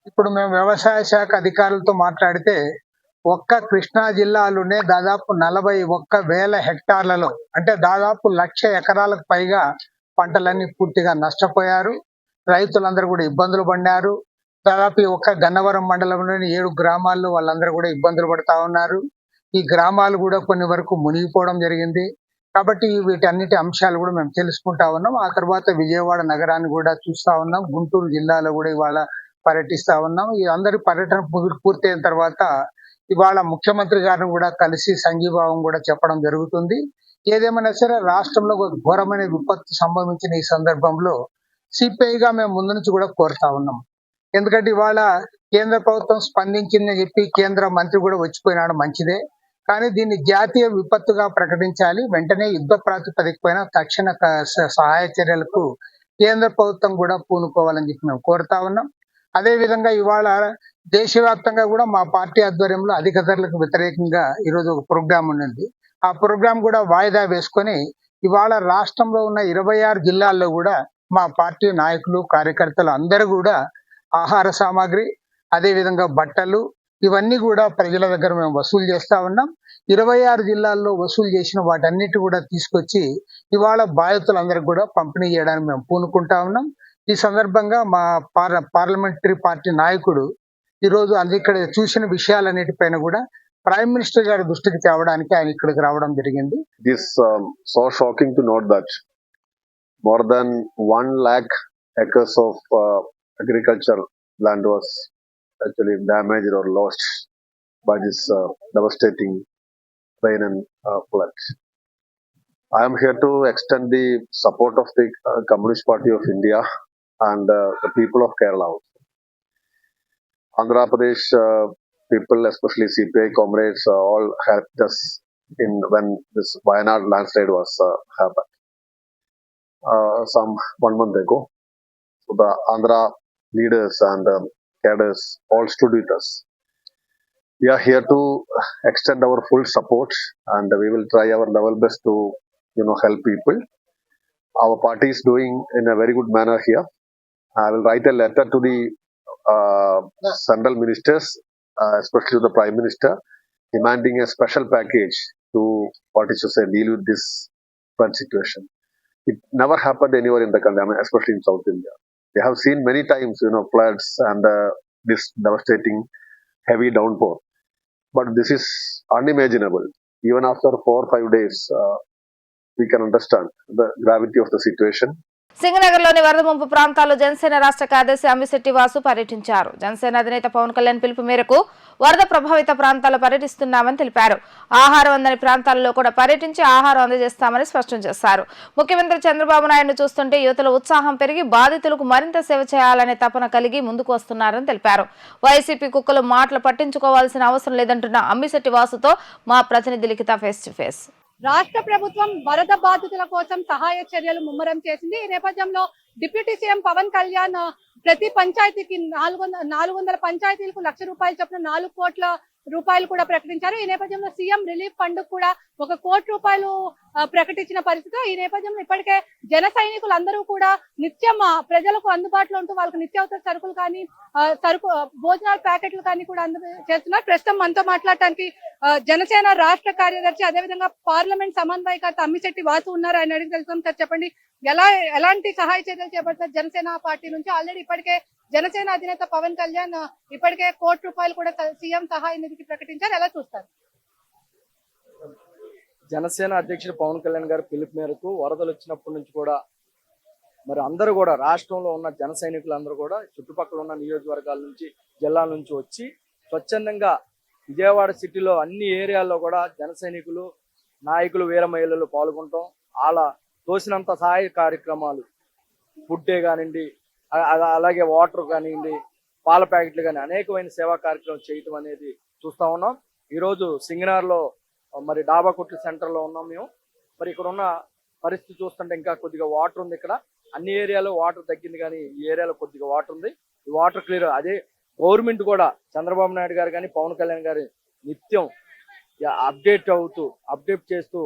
ఇప్పుడు మేము వ్యవసాయ శాఖ అధికారులతో మాట్లాడితే ఒక్క కృష్ణా జిల్లాలోనే దాదాపు 41,000 హెక్టార్లలో అంటే దాదాపు 1,00,000 ఎకరాలకు పైగా పంటలన్నీ పూర్తిగా నష్టపోయారు. రైతులందరూ కూడా ఇబ్బందులు పడ్డారు. దాదాపు ఈ ఒక్క గన్నవరం మండలంలోని 7 గ్రామాల్లో వాళ్ళందరూ కూడా ఇబ్బందులు పడతా ఉన్నారు. ఈ గ్రామాలు కూడా కొన్ని వరకు మునిగిపోవడం జరిగింది. కాబట్టి వీటన్నిటి అంశాలు కూడా మేము తెలుసుకుంటా ఉన్నాం. ఆ తర్వాత విజయవాడ నగరాన్ని కూడా చూస్తా ఉన్నాం. గుంటూరు జిల్లాలో కూడా ఇవాళ పర్యటిస్తా ఉన్నాం. ఈ అందరి పర్యటన పూర్తయిన తర్వాత ఇవాళ ముఖ్యమంత్రి గారిని కూడా కలిసి సంఘీభావం కూడా చెప్పడం జరుగుతుంది. ఏదేమైనా సరే రాష్ట్రంలో ఒక ఘోరమైన విపత్తు సంభవించిన ఈ సందర్భంలో సిపిఐగా మేము ముందు నుంచి కూడా కోరుతా ఉన్నాం. ఎందుకంటే ఇవాళ కేంద్ర ప్రభుత్వం స్పందించిందని చెప్పి కేంద్ర మంత్రి కూడా వచ్చిపోయినాడు, మంచిదే. కానీ దీన్ని జాతీయ విపత్తుగా ప్రకటించాలి. వెంటనే యుద్ధ ప్రాతిపదిక పైన తక్షణ సహాయ చర్యలకు కేంద్ర ప్రభుత్వం కూడా పూనుకోవాలని చెప్పి మేము కోరుతా ఉన్నాం. అదే విధంగా ఇవాళ దేశవ్యాప్తంగా కూడా మా పార్టీ ఆధ్వర్యంలో అధిక ధరలకు వ్యతిరేకంగా ఈరోజు ఒక ప్రోగ్రాం ఉన్నది. ఆ ప్రోగ్రాం కూడా వాయిదా వేసుకొని ఇవాళ రాష్ట్రంలో ఉన్న 26 జిల్లాల్లో కూడా మా పార్టీ నాయకులు కార్యకర్తలు అందరూ కూడా ఆహార సామాగ్రి, అదే విధంగా బట్టలు ఇవన్నీ కూడా ప్రజల దగ్గర మేము వసూలు చేస్తా ఉన్నాం. 26 జిల్లాల్లో వసూలు చేసిన వాటన్నిటి కూడా తీసుకొచ్చి ఇవాళ బాధితులందరికీ కూడా పంపిణీ చేయడానికి మేము పూనుకుంటా ఉన్నాం. ఈ సందర్భంగా మా పార్లమెంటరీ పార్టీ నాయకుడు ఈరోజు ఇక్కడ చూసిన విషయాలన్నిటిపైన కూడా ప్రైమ్ మినిస్టర్ గారి దృష్టికి తేవడానికి ఆయన ఇక్కడికి రావడం జరిగింది. This so shocking to note that more than 1 lakh acres of agriculture land was actually damaged or lost by this devastating rain and flood. I am here to extend the support of the Communist Party of India and the people of Kerala. Andhra Pradesh people, especially CPI comrades, all helped us in when this Wayanad landslide was happened some 1 month ago. So the Andhra leaders and cadres all stood with us. We are here to extend our full support, and we will try our level best to help people. Our party is doing in a very good manner here. I will write a letter to the central ministers, especially to the Prime Minister, demanding a special package to deal with this flood situation. It never happened anywhere in the country, I mean, especially in South India. We have seen many times, floods and this devastating heavy downpour. But this is unimaginable. Even after 4 or 5 days, we can understand the gravity of the situation. సింగనగర్లోని వరద ముంపు ప్రాంతాల్లో జనసేన రాష్ట్ర కార్యదర్శి అమ్మిశెట్టి వాసు పర్యటించారు. జనసేన అధినేత పవన్ కళ్యాణ్ పిలుపు మేరకు వరద ప్రభావిత ప్రాంతాల్లో పర్యటిస్తున్నామని తెలిపారు. ఆహారం అందని ప్రాంతాల్లో కూడా పర్యటించి ఆహారం అందజేస్తామని స్పష్టం చేశారు. ముఖ్యమంత్రి చంద్రబాబు నాయుడును చూస్తుంటే యువతలో ఉత్సాహం పెరిగి బాధితులకు మరింత సేవ చేయాలనే తపన కలిగి ముందుకు వస్తున్నారని తెలిపారు. వైసీపీ కుక్కలు మాటలు పట్టించుకోవాల్సిన అవసరం లేదంటున్న అమ్మిశెట్టి వాసుతో మా ప్రతినిధి లిఖిత ఫేస్ టు ఫేస్. రాష్ట్ర ప్రభుత్వం వరద బాధితుల కోసం సహాయ చర్యలు ముమ్మరం చేసింది. ఈ నేపథ్యంలో డిప్యూటీ సీఎం పవన్ కళ్యాణ్ ప్రతి పంచాయతీకి 400 పంచాయతీలకు ₹1,00,000 చొప్పున 4 కోట్ల రూపాయలు కూడా ప్రకటించారు. ఈ నేపథ్యంలో సీఎం రిలీఫ్ ఫండ్ కూడా ₹1 కోటి ప్రకటించిన పరిస్థితి. ఈ నేపథ్యంలో ఇప్పటికే జన సైనికులు అందరూ కూడా నిత్యం ప్రజలకు అందుబాటులో ఉంటూ వాళ్ళకు నిత్యావసర సరుకులు కానీ భోజనాల ప్యాకెట్లు కానీ కూడా చేస్తున్నారు. ప్రస్తుతం మనతో మాట్లాడటానికి జనసేన రాష్ట్ర కార్యదర్శి అదేవిధంగా పార్లమెంట్ సమన్వయకర్త అమ్మిశెట్టి వాసు ఉన్నారు. ఆయన అడిగి తెలుసుకుందాం. సార్ చెప్పండి, ఎలాంటి సహాయ చర్యలు చేపడతారు జనసేన పార్టీ నుంచి? ఆల్రెడీ ఇప్పటికే జనసేన అధినేత పవన్ కళ్యాణ్ ఇప్పటికే ₹1 కోటి కూడా సీఎం సహాయ నిధికి ప్రకటించారు. ఎలా చూస్తారు? జనసేన అధ్యక్షుడు పవన్ కళ్యాణ్ గారి పిలుపు మేరకు వరదలు వచ్చినప్పటి నుంచి కూడా మరి అందరూ కూడా రాష్ట్రంలో ఉన్న జన సైనికులందరూ కూడా చుట్టుపక్కల ఉన్న నియోజకవర్గాల నుంచి జిల్లాల నుంచి వచ్చి స్వచ్ఛందంగా విజయవాడ సిటీలో అన్ని ఏరియాల్లో కూడా జన సైనికులు నాయకులు వీర మహిళలు పాల్గొనటం, అలా తోసినంత సహాయ కార్యక్రమాలు, ఫుడ్డే కానివ్వండి, అలాగే వాటర్ కానివ్వండి, పాల ప్యాకెట్లు కానీ అనేకమైన సేవా కార్యక్రమం చేయటం అనేది చూస్తా ఉన్నాం. ఈరోజు సింగనార్లో మరి డాబా కొట్టు సెంటర్లో ఉన్నాం మేము. మరి ఇక్కడ ఉన్న పరిస్థితి చూస్తుంటే ఇంకా కొద్దిగా వాటర్ ఉంది. ఇక్కడ అన్ని ఏరియాలో వాటర్ తగ్గింది, కానీ ఈ ఏరియాలో కొద్దిగా వాటర్ ఉంది. ఈ వాటర్ క్లియర్. అదే గవర్నమెంట్ కూడా చంద్రబాబు నాయుడు గారు కానీ పవన్ కళ్యాణ్ గారు నిత్యం అప్డేట్ చేస్తూ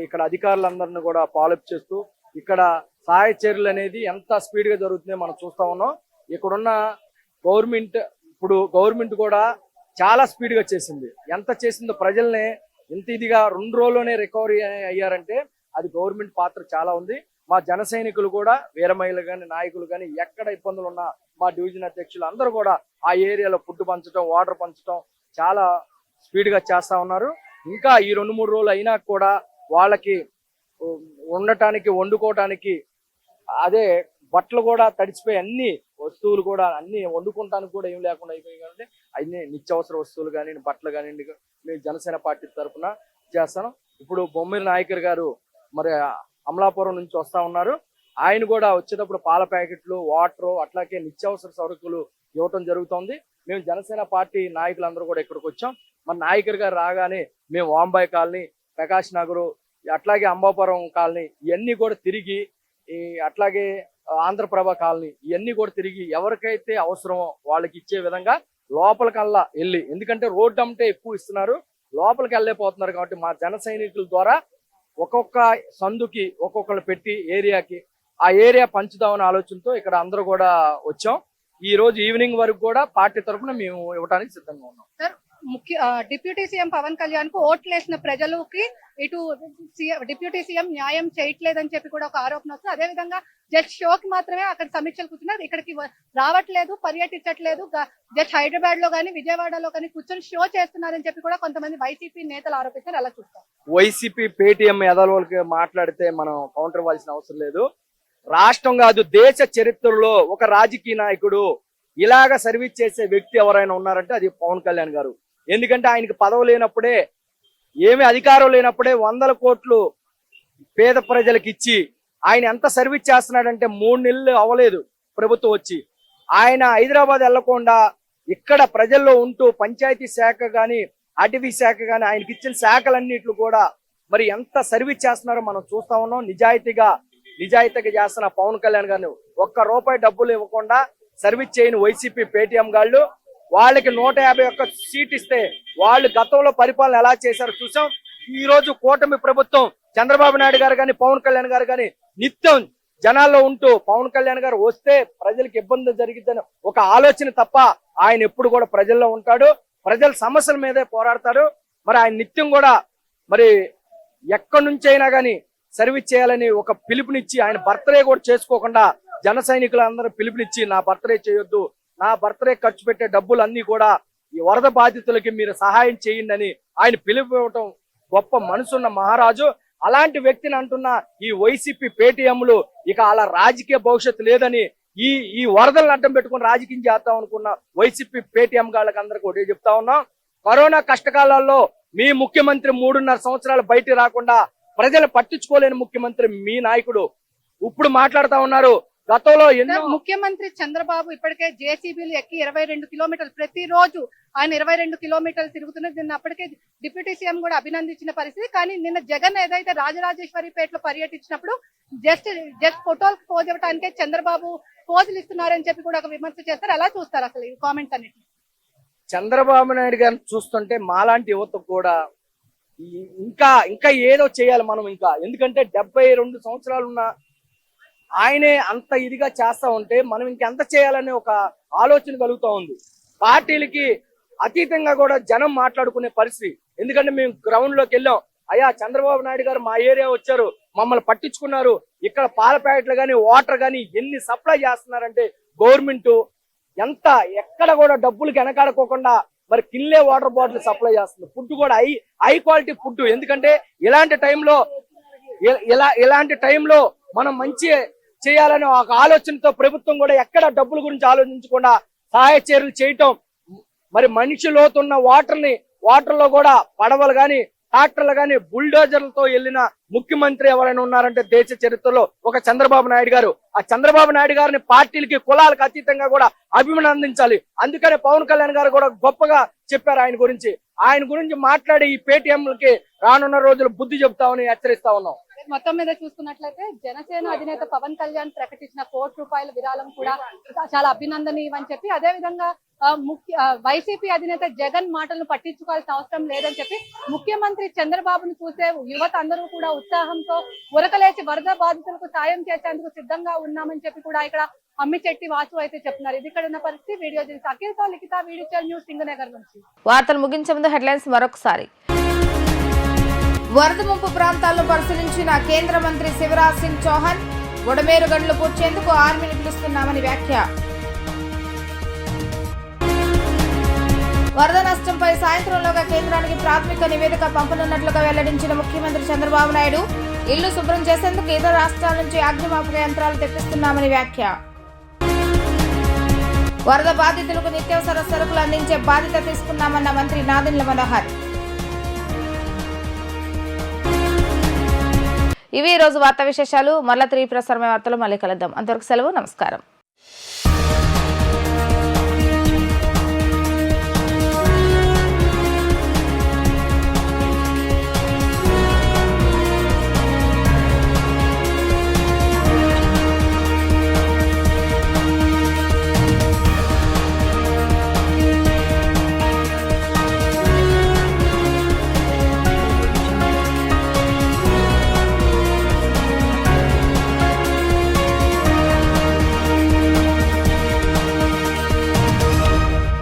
ఇక్కడ అధికారులందరినీ కూడా ఫాలోఅప్ చేస్తూ ఇక్కడ సహాయ చర్యలు అనేది ఎంత స్పీడ్ గా జరుగుతుందో మనం చూస్తా ఉన్నాం. ఇక్కడున్న గవర్నమెంట్ కూడా చాలా స్పీడ్ గా చేసింది. ఎంత చేసిందో ప్రజల్ని ఎంత ఇదిగా 2 రోజుల్లోనే రికవరీ అయ్యారంటే అది గవర్నమెంట్ పాత్ర చాలా ఉంది. మా జన సైనికులు కూడా వీర మహిళలు కానీ నాయకులు కానీ ఎక్కడ ఇబ్బందులు ఉన్నా మా డివిజన్ అధ్యక్షులు అందరూ కూడా ఆ ఏరియాలో ఫుడ్ పంచడం, వాటర్ పంచడం చాలా స్పీడ్ గా చేస్తా ఉన్నారు. ఇంకా ఈ 2-3 రోజులు అయినా కూడా వాళ్ళకి ఉండటానికి, వండుకోవటానికి, అదే బట్టలు కూడా తడిచిపోయి అన్ని వస్తువులు కూడా అన్ని వండుకోవటానికి కూడా ఏం లేకుండా అయిపోయాయి. కాబట్టి అన్ని నిత్యావసర వస్తువులు కానీ బట్టలు కానివ్వండి మేము జనసేన పార్టీ తరఫున చేస్తాను. ఇప్పుడు బొమ్మిరి నాయకర్ గారు మరి అమలాపురం నుంచి వస్తా ఉన్నారు. ఆయన కూడా వచ్చేటప్పుడు పాల ప్యాకెట్లు, వాటర్, అట్లాగే నిత్యావసర సరుకులు ఇవ్వటం జరుగుతుంది. మేము జనసేన పార్టీ నాయకులందరూ కూడా ఇక్కడికి వచ్చాం. మన నాయకర్ గారు రాగానే మేము వాంబాయ్ కాలనీ, ప్రకాష్ నగరు, అట్లాగే అంబాపురం కాలనీ ఇవన్నీ కూడా తిరిగి, అట్లాగే ఆంధ్రప్రభ కాలనీ ఇవన్నీ కూడా తిరిగి ఎవరికైతే అవసరమో వాళ్ళకి ఇచ్చే విధంగా లోపలికల్లా వెళ్ళి, ఎందుకంటే రోడ్డు అంటే ఎక్కువ ఇస్తున్నారు, లోపలికి వెళ్ళలేకపోతున్నారు. కాబట్టి మా జన సైనికుల ద్వారా ఒక్కొక్క సందుకి ఒక్కొక్కరు పెట్టి ఆ ఏరియా పంచుదామనే ఆలోచనతో ఇక్కడ అందరూ కూడా వచ్చాం. ఈ రోజు ఈవినింగ్ వరకు కూడా పార్టీ తరఫున మేము ఇవ్వడానికి సిద్ధంగా ఉన్నాం. డిప్యూటీ సీఎం పవన్ కళ్యాణ్ కు ఓట్లేసిన ప్రజలకి ఇటు డిప్యూటీ సీఎం న్యాయం చేయట్లేదని చెప్పి కూడా ఒక ఆరోపణ వస్తుంది. అదే విధంగా జస్ట్ షోకి మాత్రమే అక్కడ సమీక్షలు కూర్చున్నారు, ఇక్కడికి రావట్లేదు, పర్యటించట్లేదు. జస్ట్ హైదరాబాద్ లో కానీ విజయవాడలో కానీ కూర్చొని షో చేస్తున్నారని చెప్పి కూడా కొంతమంది వైసీపీ నేతలు ఆరోపిస్తారు. అలా చూస్తారు. వైసీపీ పేటీఎం ఎదలకి మాట్లాడితే మనం కౌంటర్ ఇవ్వాల్సిన అవసరం లేదు. రాష్ట్రం కాదు, దేశ చరిత్రలో ఒక రాజకీయ నాయకుడు ఇలాగ సర్వీస్ చేసే వ్యక్తి ఎవరైనా ఉన్నారంటే అది పవన్ కళ్యాణ్ గారు. ఎందుకంటే ఆయనకి పదవి లేనప్పుడే, ఏమి అధికారం లేనప్పుడే 100 కోట్లు పేద ప్రజలకు ఇచ్చి ఆయన ఎంత సర్వీస్ చేస్తున్నాడంటే 3 నెలలు అవ్వలేదు ప్రభుత్వం వచ్చి. ఆయన హైదరాబాద్ వెళ్లకుండా ఇక్కడ ప్రజల్లో ఉంటూ పంచాయతీ శాఖ గాని అటవీ శాఖ గాని ఆయనకి ఇచ్చిన శాఖలన్నిట్లు కూడా మరి ఎంత సర్వీస్ చేస్తున్నారో మనం చూస్తా ఉన్నాం. నిజాయితీగా చేస్తున్న పవన్ కళ్యాణ్ గారిని ₹1 డబ్బులు ఇవ్వకుండా సర్వీస్ చేయని వైసీపీ పేటీఎం గాళ్ళు వాళ్ళకి 151 సీట్ ఇస్తే వాళ్ళు గతంలో పరిపాలన ఎలా చేశారో చూసాం. ఈ రోజు కూటమి ప్రభుత్వం చంద్రబాబు నాయుడు గారు కానీ పవన్ కళ్యాణ్ గారు కానీ నిత్యం జనాల్లో ఉంటూ పవన్ కళ్యాణ్ గారు వస్తే ప్రజలకు ఇబ్బంది జరిగిద్దని ఒక ఆలోచన తప్ప ఆయన ఎప్పుడు కూడా ప్రజల్లో ఉంటాడు, ప్రజల సమస్యల మీదే పోరాడతాడు. మరి ఆయన నిత్యం కూడా మరి ఎక్కడి నుంచి అయినా కానీ సర్వీస్ చేయాలని ఒక పిలుపునిచ్చి ఆయన బర్త్డే కూడా చేసుకోకుండా జన సైనికులందరూ పిలుపునిచ్చి నా బర్త్డే చేయొద్దు, నా బర్త్డే ఖర్చు పెట్టే డబ్బులు అన్ని కూడా ఈ వరద బాధితులకి మీరు సహాయం చేయండి అని ఆయన పిలుపు ఇవ్వటం గొప్ప మనసున్న మహారాజు. అలాంటి వ్యక్తిని అంటున్న ఈ వైసీపీ పేటీఎంలు ఇక అలా రాజకీయ భవిష్యత్తు లేదని ఈ వరదలను అడ్డం పెట్టుకుని రాజకీయం చేద్దాం అనుకున్న వైసీపీ పేటీఎం గాళ్ళకి అందరికీ ఒకటి చెప్తా ఉన్నాం. కరోనా కష్టకాలాల్లో మీ ముఖ్యమంత్రి 3.5 సంవత్సరాలు బయటికి రాకుండా ప్రజలు పట్టించుకోలేని ముఖ్యమంత్రి మీ నాయకుడు ఇప్పుడు మాట్లాడుతా ఉన్నారు. గతంలో ముఖ్యమంత్రి చంద్రబాబు ఇప్పటికే జేసీబీలు ఎక్కి 22 కిలోమీటర్లు ప్రతిరోజు ఆయన 22 కిలోమీటర్లు తిరుగుతున్నది. నిన్న అప్పటికే డిప్యూటీ సీఎం కూడా అభినందించిన పరిస్థితి. కానీ నిన్న జగన్ ఏదైతే రాజరాజేశ్వరిపేటలో పర్యటించినప్పుడు జస్ట్ ఫోటోలకు పోజ్ ఇవ్వడానికే చంద్రబాబు పోజులు ఇస్తున్నారని చెప్పి కూడా ఒక విమర్శ చేస్తారు. అలా చూస్తారు అసలు ఈ కామెంట్స్ అన్నిటి. చంద్రబాబు నాయుడు గారిని చూస్తుంటే మాలాంటి యువతకు కూడా ఇంకా ఏదో చేయాలి మనం ఇంకా. ఎందుకంటే 72 సంవత్సరాలు ఉన్న ఆయనే అంత ఇదిగా చేస్తా ఉంటే మనం ఇంకెంత చేయాలనే ఒక ఆలోచన కలుగుతూ ఉంది. పార్టీలకి అతీతంగా కూడా జనం మాట్లాడుకునే పరిస్థితి. ఎందుకంటే మేము గ్రౌండ్ లోకి వెళ్ళాం, అయ్యా చంద్రబాబు నాయుడు గారు మా ఏరియా వచ్చారు, మమ్మల్ని పట్టించుకున్నారు, ఇక్కడ పాల ప్యాకెట్లు కానీ వాటర్ కానీ ఎన్ని సప్లై చేస్తున్నారంటే గవర్నమెంట్ ఎక్కడ కూడా డబ్బులకి వెనకాడుకోకుండా మరి కిన్లే వాటర్ బాటిల్ సప్లై చేస్తుంది. ఫుడ్ కూడా హై క్వాలిటీ ఫుడ్. ఎందుకంటే ఇలాంటి టైంలో మనం మంచి చేయాలనే ఒక ఆలోచనతో ప్రభుత్వం కూడా ఎక్కడ డబ్బుల గురించి ఆలోచించకుండా సహాయ చర్యలు చేయటం. మరి మనిషి లోతున్న వాటర్ లో కూడా పడవలు కానీ ట్రాక్టర్లు కానీ బుల్డోజర్లతో వెళ్ళిన ముఖ్యమంత్రి ఎవరైనా ఉన్నారంటే దేశ చరిత్రలో ఒక చంద్రబాబు నాయుడు గారు. ఆ చంద్రబాబు నాయుడు గారిని పార్టీలకి కులాలకు అతీతంగా కూడా అభినందించాలి. అందుకనే పవన్ కళ్యాణ్ గారు కూడా గొప్పగా చెప్పారు ఆయన గురించి మాట్లాడి ఈ పేటీఎంలకి రానున్న రోజులు బుద్ధి చెప్తామని హెచ్చరిస్తా ఉన్నాం. మొత్తం మీద చూసుకున్నట్లయితే జనసేన అధినేత పవన్ కళ్యాణ్ ప్రకటించిన ₹1 విరాళం కూడా చాలా అభినందనీయమని చెప్పి, అదే విధంగా వైసీపీ అధినేత జగన్ మాటలను పట్టించుకోవాల్సిన అవసరం లేదని చెప్పి, ముఖ్యమంత్రి చంద్రబాబును చూసే యువత అందరూ కూడా ఉత్సాహంతో ఉరకలేచి వరద బాధితులకు సాయం చేసేందుకు సిద్ధంగా ఉన్నామని చెప్పి కూడా ఇక్కడ అమ్మిచెట్టి వాసు అయితే చెప్తున్నారు. ఇది ఇక్కడ ఉన్న పరిస్థితి. వీడియో చేసి అఖిల్తో లిఖిత, వీడియో న్యూస్ సింగనగర్ నుంచి. వార్తలు ముగించే ముందు హెడ్లైన్స్ మరొకసారి. వరద ముంపు ప్రాంతాలను పరిశీలించిన కేంద్ర మంత్రి శివరాజ్ సింగ్ చౌహాన్, బుడమేరు గండ్లు పూడ్చేందుకు ఆర్మీని పిలుస్తున్నామని వ్యాఖ్య. వరద నష్టంపై సాయంత్రంలోగా కేంద్రానికి ప్రాథమిక నివేదిక పంపనున్నట్లుగా వెల్లడించిన ముఖ్యమంత్రి చంద్రబాబు నాయుడు, ఇళ్లు శుభ్రం చేసేందుకు ఇతర రాష్ట్రాల నుంచి అగ్నిమాపక యంత్రాలు తెప్పిస్తున్నామని వ్యాఖ్య. వరద బాధితులకు నిత్యావసర సరుకులు అందించే బాధ్యత తీసుకున్నామన్న మంత్రి నాదెండ్ల మనోహర్. ఇవి ఈ రోజు వార్తా విశేషాలు. మరలా తిరిగి ప్రసారమైన వార్తలు మళ్ళీ కలుద్దాం. అంతవరకు సెలవు. నమస్కారం.